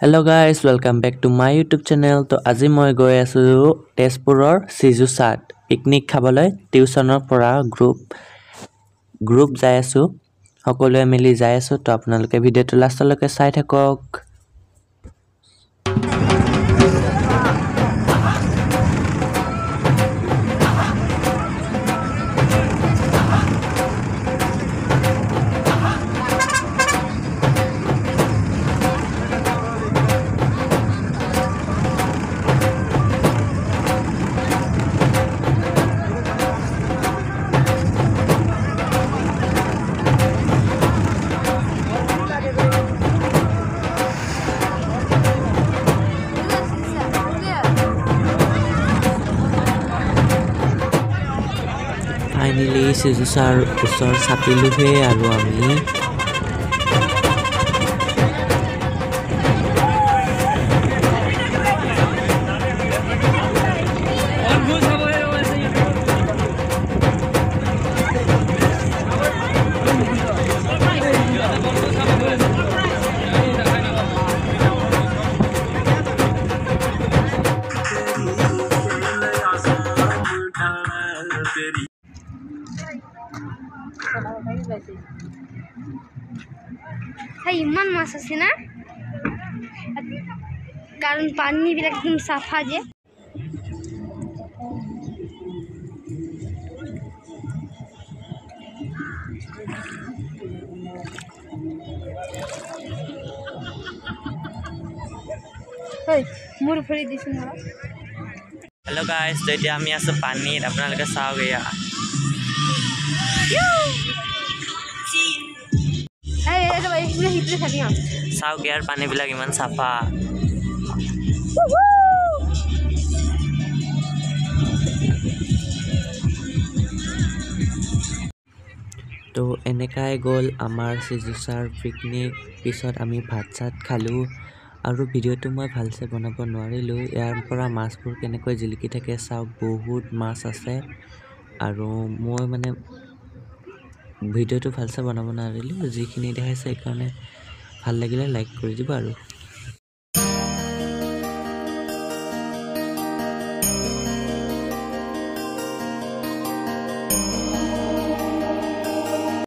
Hello guys, welcome back to my YouTube channel. तो আজি মই গৈ আছো তেজপুৰৰ সিজুসাত পিকনিক খাবলৈ টিউচনৰ পৰা গ্ৰুপ যাই আছো সকলোৱে মিলি যাই আছো তো আপোনালোকে ভিডিওটো লাষ্টলৈকে চাই থাকক Finally, Sijusar usor sapiluhe aru ami ইমান মাছ আছে না কারণ পানি বিলাক একদম সাফা যে মোৰ ভৰি দিছো না Hello guys, তো এতিয়া আমি আছো পানীত আপোনালোকে চাওক এয়া চাওক ইয়াৰ পানীবিলাক ইমান চাফা তো এনেকাই গ'ল আমাৰ সিজুসাৰ পিকনিক পিছত আমি ভাত চাত খালো আৰু ভিডিওটো মই ভালছে বনাব নোৱাৰিলো ইয়াৰ পৰা মাছবোৰ কেনেকৈ জিলিকি থাকে চাওক বহুত মাছ আছে আৰু মই মানে ভিডিওটো ভালছে বনাব নোৱাৰিলো যিখিনি দেখাইছে সেইকাৰণে ভাল লাগিলে লাইক কৰি দিব আৰু